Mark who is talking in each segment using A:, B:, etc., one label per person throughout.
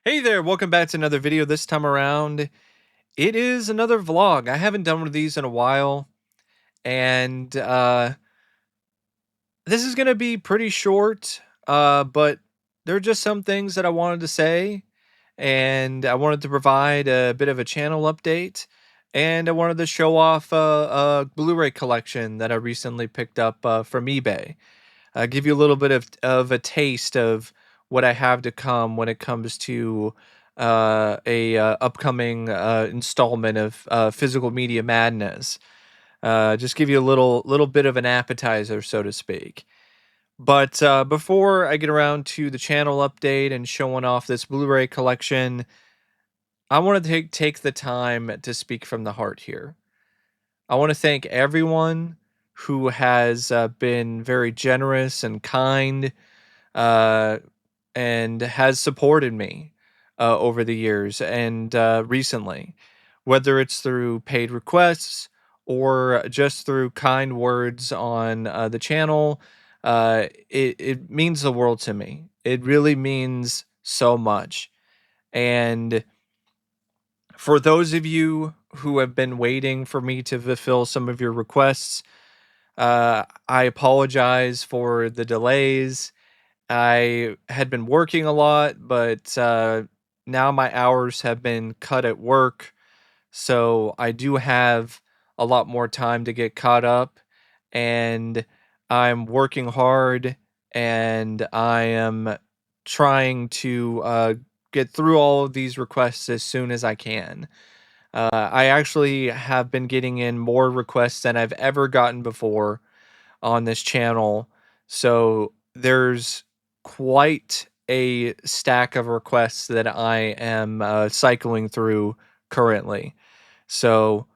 A: Hey there, welcome back to another video. This time around, it is another vlog. I haven't done one of these in a while, and this is going to be pretty short, but there are just some things that I wanted to say, and I wanted to provide a bit of a channel update, and I wanted to show off a Blu-ray collection that I recently picked up from eBay. Give you a little bit of a taste of what I have to come when it comes to a upcoming installment of Physical Media Madness. Just give you a little bit of an appetizer, so to speak. But before I get around to the channel update and showing off this Blu-ray collection, I want to take the time to speak from the heart here. I want to thank everyone who has been very generous and kind uh, and has supported me over the years and recently, whether it's through paid requests or just through kind words on the channel. It means the world to me. It really means so much. And for those of you who have been waiting for me to fulfill some of your requests, I apologize for the delays. I had been working a lot, but now my hours have been cut at work. So I do have a lot more time to get caught up. And I'm working hard and I am trying to get through all of these requests as soon as I can. I actually have been getting in more requests than I've ever gotten before on this channel. So there's quite a stack of requests that I am cycling through currently. So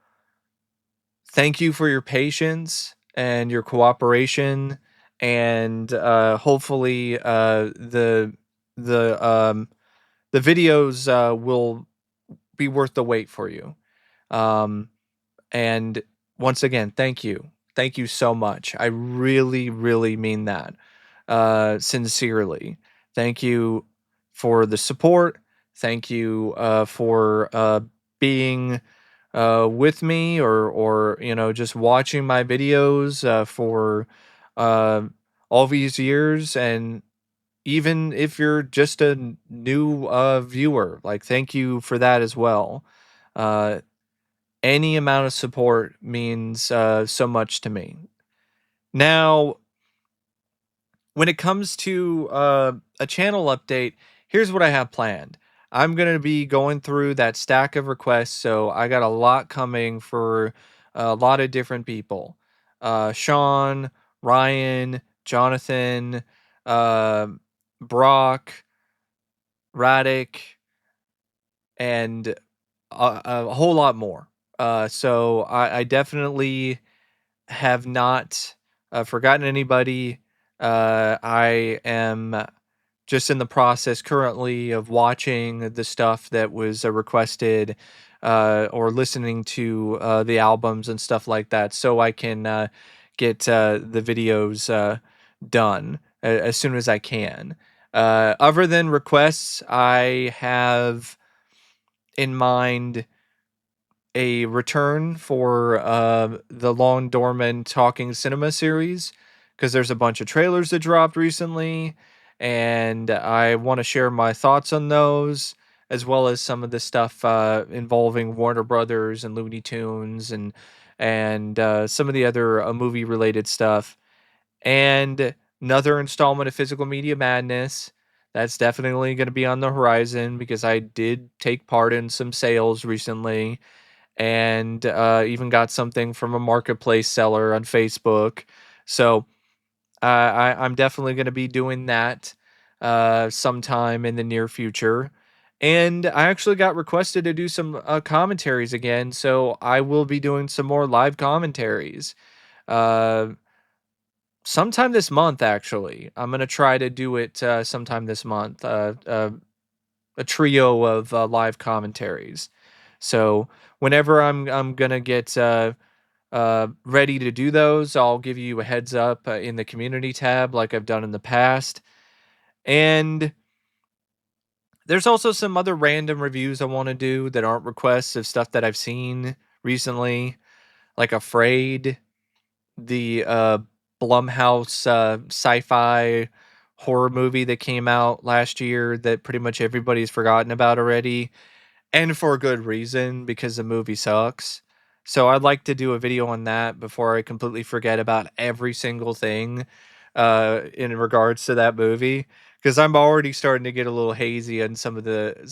A: thank you for your patience and your cooperation, and hopefully the the videos will be worth the wait for you. Um, and once again, thank you. Thank you so much. I really, really mean that. Sincerely. Thank you for the support. Thank you for being with me or just watching my videos for uh, all these years. And even if you're just a new viewer, like, thank you for that as well. Uh, any amount of support means so much to me. Now, when it comes to a channel update, here's what I have planned. I'm going to be going through that stack of requests, so I got a lot coming for a lot of different people. Sean, Ryan, Jonathan, uh, Brock, Raddick, and a whole lot more. So I definitely have not forgotten anybody. I am just in the process currently of watching the stuff that was requested or listening to the albums and stuff like that so I can get the videos done as soon as I can. Other than requests, I have in mind a return for the long dormant talking cinema series because there's a bunch of trailers that dropped recently, and I want to share my thoughts on those as well as some of the stuff involving Warner Brothers and Looney Tunes and some of the other movie related stuff, and another installment of Physical Media Madness. That's definitely going to be on the horizon because I did take part in some sales recently and even got something from a marketplace seller on Facebook. So I'm definitely going to be doing that sometime in the near future. And I actually got requested to do some commentaries again, so I will be doing some more live commentaries uh, sometime this month. Actually, I'm going to try to do it sometime this month. A trio of live commentaries. So whenever I'm gonna get ready to do those, I'll give you a heads up in the community tab, like I've done in the past. And There's also some other random reviews I wanna do that aren't requests of stuff that I've seen recently, like Afraid, the, Blumhouse, sci-fi horror movie that came out last year that pretty much everybody's forgotten about already, and for good reason because the movie sucks. So I'd like to do a video on that before I completely forget about every single thing, in regards to that movie, because 'cause I'm already starting to get a little hazy on some of the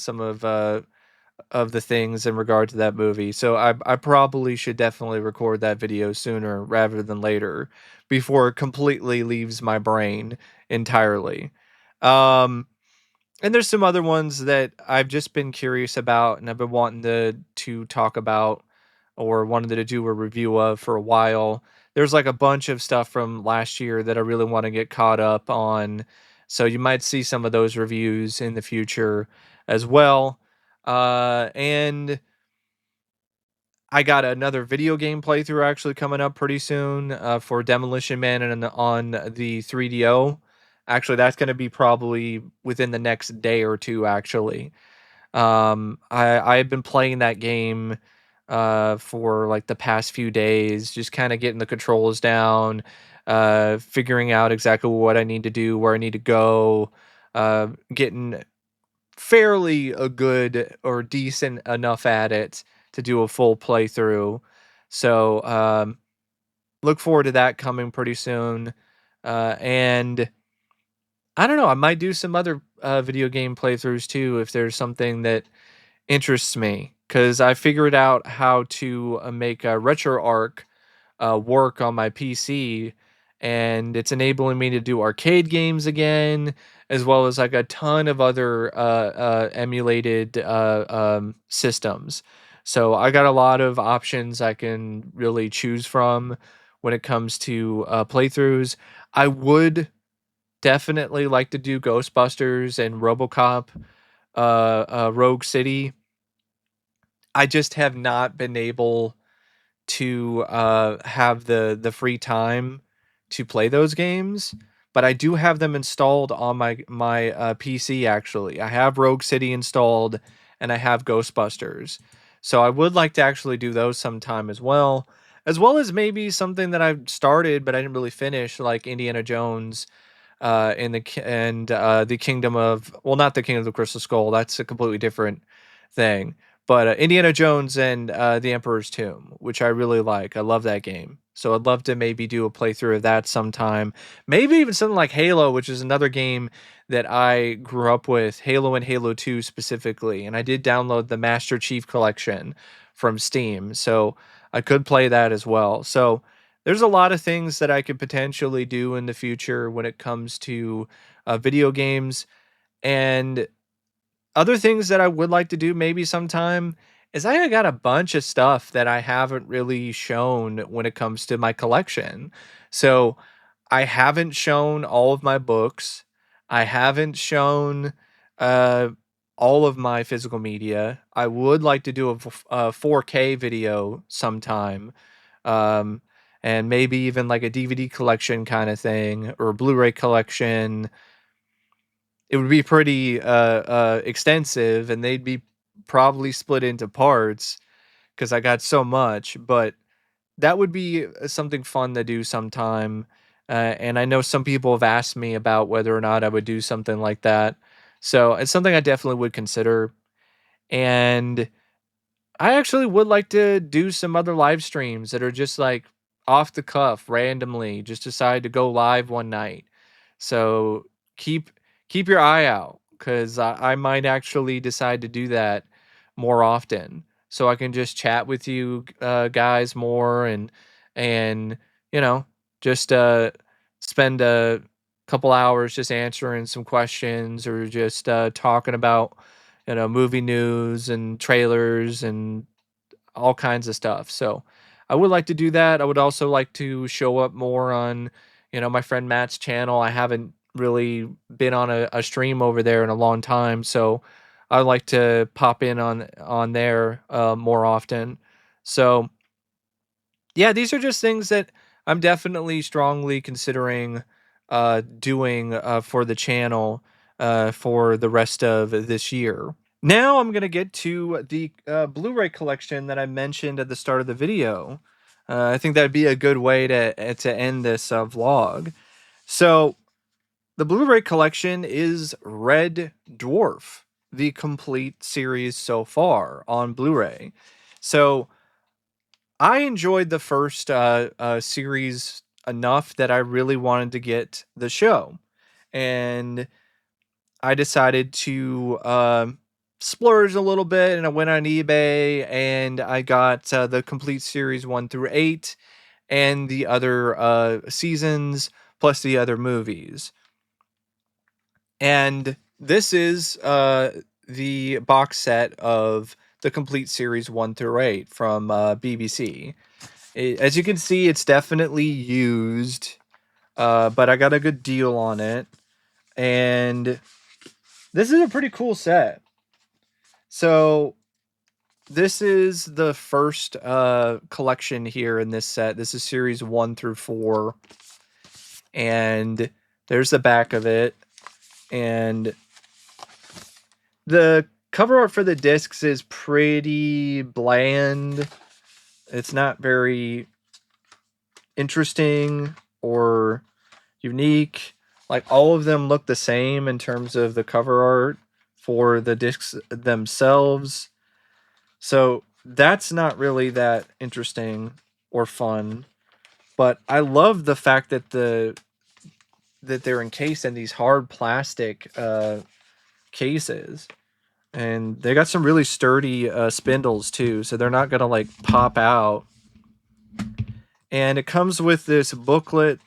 A: things in regard to that movie. So I probably should definitely record that video sooner rather than later before it completely leaves my brain entirely. Um, and there's some other ones that I've just been curious about and I've been wanting to talk about or wanted to do a review of for a while. There's like a bunch of stuff from last year that I really want to get caught up on. So you might see some of those reviews in the future as well. And I got another video game playthrough actually coming up pretty soon for Demolition Man and on the 3DO. Actually, that's going to be probably within the next day or two. Actually, I've been playing that game for like the past few days, just kind of getting the controls down, figuring out exactly what I need to do, where I need to go, getting fairly a good or decent enough at it to do a full playthrough. So look forward to that coming pretty soon. And I don't know, I might do some other video game playthroughs too if there's something that interests me because I figured out how to make a RetroArch work on my PC, and it's enabling me to do arcade games again, as well as like a ton of other emulated systems. So I got a lot of options I can really choose from when it comes to playthroughs. I would definitely like to do Ghostbusters and RoboCop, Rogue City. I just have not been able to have the free time to play those games, but I do have them installed on my PC. Actually, I have Rogue City installed, and I have Ghostbusters. So I would like to actually do those sometime as well as maybe something that I've started but I didn't really finish, like Indiana Jones the Kingdom of, well, not the Kingdom of the Crystal Skull. That's a completely different thing. But Indiana Jones and the Emperor's Tomb, which I really like. I love that game. So I'd love to maybe do a playthrough of that sometime. Maybe even something like Halo, which is another game that I grew up with, Halo and Halo 2 specifically. And I did download the Master Chief Collection from Steam. So I could play that as well. So there's a lot of things that I could potentially do in the future when it comes to video games. And other things that I would like to do maybe sometime is I got a bunch of stuff that I haven't really shown when it comes to my collection. So I haven't shown all of my books. I haven't shown uh, all of my physical media. I would like to do a 4K video sometime, um, and maybe even like a DVD collection kind of thing or a Blu-ray collection. It would be pretty extensive, and they'd be probably split into parts because I got so much. But that would be something fun to do sometime. And I know some people have asked me about whether or not I would do something like that. So it's something I definitely would consider. And I actually would like to do some other live streams that are just like off the cuff, randomly, just decide to go live one night. So keep keep your eye out because I might actually decide to do that more often, so I can just chat with you guys more and you know just spend a couple hours just answering some questions or just talking about movie news and trailers and all kinds of stuff. So I would like to do that. I would also like to show up more on, my friend Matt's channel. I haven't really been on a stream over there in a long time, so I'd like to pop in on there more often. So yeah, these are just things that I'm definitely strongly considering doing for the channel. for the rest of this year. Now I'm going to get to the Blu-ray collection that I mentioned at the start of the video. I think that'd be a good way to end this vlog. So the Blu-ray collection is Red Dwarf, the complete series so far on Blu-ray. So I enjoyed the first series enough that I really wanted to get the show, and I decided to splurge a little bit, and I went on eBay and I got the complete series 1 through 8 and the other seasons plus the other movies. And this is the box set of the complete series 1 through 8 from BBC. As you can see, it's definitely used, but I got a good deal on it. And this is a pretty cool set. So this is the first collection here in this set. This is series 1 through 4. And there's the back of it. And the cover art for the discs is pretty bland. It's not very interesting or unique. Like, all of them look the same in terms of the cover art for the discs themselves. So that's not really that interesting or fun. But I love the fact that they're encased in these hard plastic cases. And they got some really sturdy spindles too, so they're not gonna like pop out. And it comes with this booklet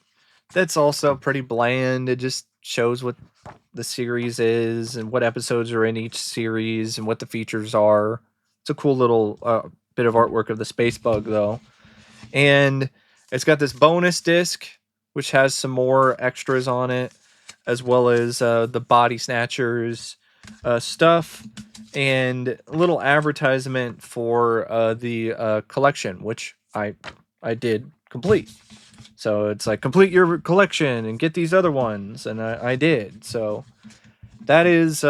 A: that's also pretty bland. It just shows what the series is and what episodes are in each series and what the features are. It's a cool little bit of artwork of the space bug, though. And it's got this bonus disc, which has some more extras on it, as well as the Body Snatchers stuff and a little advertisement for the collection, which I did complete. So it's like, complete your collection and get these other ones, and I did. So that is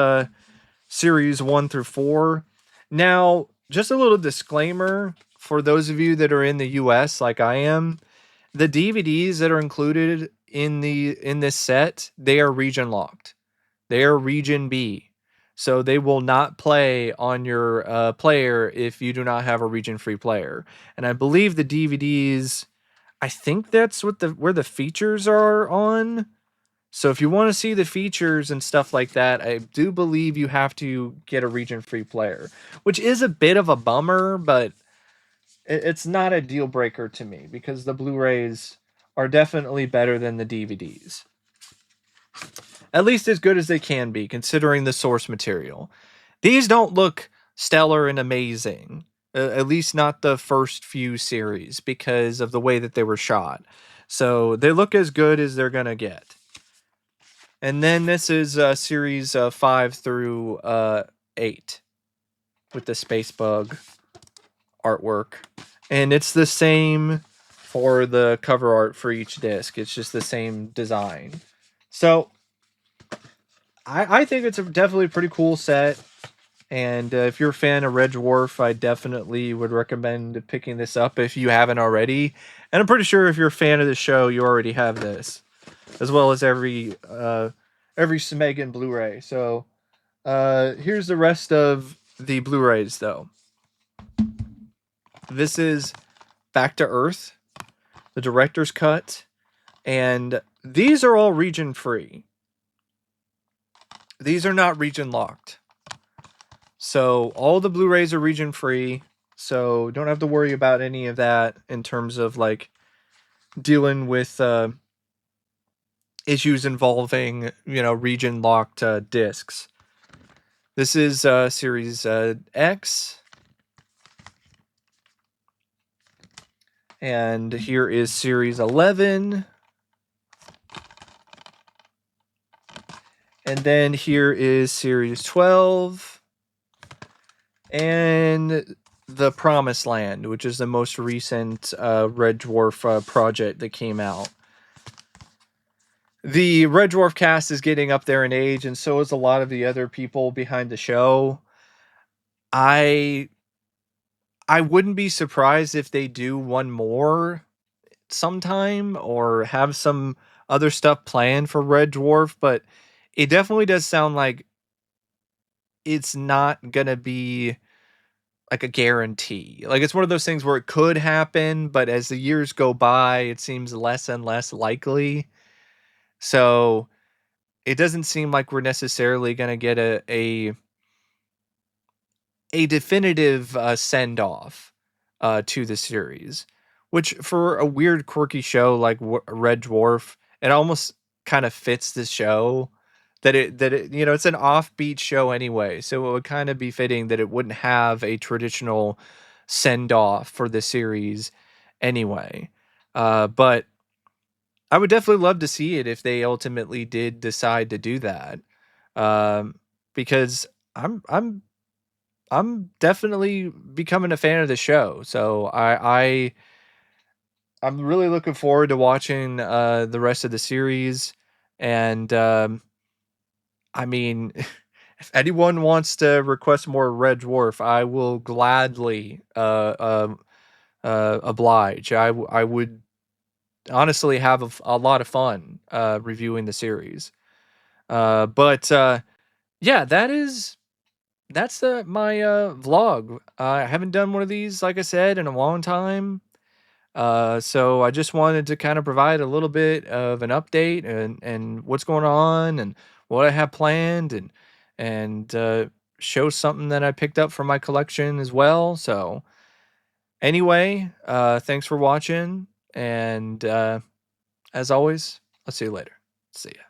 A: series 1 through 4. Now, just a little disclaimer for those of you that are in the US like I am, the DVDs that are included in this set, they are region locked. They are region B. So they will not play on your player if you do not have a region free player. And I believe the DVDs, I think that's what where the features are on. So if you want to see the features and stuff like that, I do believe you have to get a region free player, which is a bit of a bummer, but it's not a deal breaker to me because the Blu-rays are definitely better than the DVDs. At least as good as they can be, considering the source material. These don't look stellar and amazing, at least not the first few series, because of the way that they were shot. So they look as good as they're gonna get. And then this is series 5 through 8 with the space bug artwork. And it's the same for the cover art for each disc. It's just the same design. So I think it's definitely a pretty cool set. And if you're a fan of Red Dwarf, I definitely would recommend picking this up if you haven't already. And I'm pretty sure if you're a fan of the show, you already have this, as well as every Smegan Blu-ray. So here's the rest of the Blu-rays, though. This is Back to Earth, the director's cut, and these are all region free. These are not region locked. So all the Blu-rays are region free. So don't have to worry about any of that in terms of like dealing with issues involving, region locked discs. This is series X. And here is series 11. And then here is series 12. And The Promised Land, which is the most recent Red Dwarf project that came out. The Red Dwarf cast is getting up there in age, and so is a lot of the other people behind the show. I I wouldn't be surprised if they do one more sometime or have some other stuff planned for Red Dwarf, but it definitely does sound like it's not gonna be like a guarantee. Like it's one of those things where it could happen, but as the years go by, it seems less and less likely. So it doesn't seem like we're necessarily gonna get a definitive send off to the series, which for a weird, quirky show like Red Dwarf, it almost kind of fits the show. That it it's an offbeat show anyway, so it would kind of be fitting that it wouldn't have a traditional send off for the series anyway. But I would definitely love to see it if they ultimately did decide to do that, um, because I'm I'm definitely becoming a fan of the show. So I'm really looking forward to watching the rest of the series. And I mean, if anyone wants to request more Red Dwarf, I will gladly oblige. I would honestly have a lot of fun reviewing the series. But yeah, that's my vlog. I haven't done one of these, like I said, in a long time. So I just wanted to kind of provide a little bit of an update and what's going on and what I have planned and show something that I picked up from my collection as well. So anyway, thanks for watching, and as always, I'll see you later. See ya.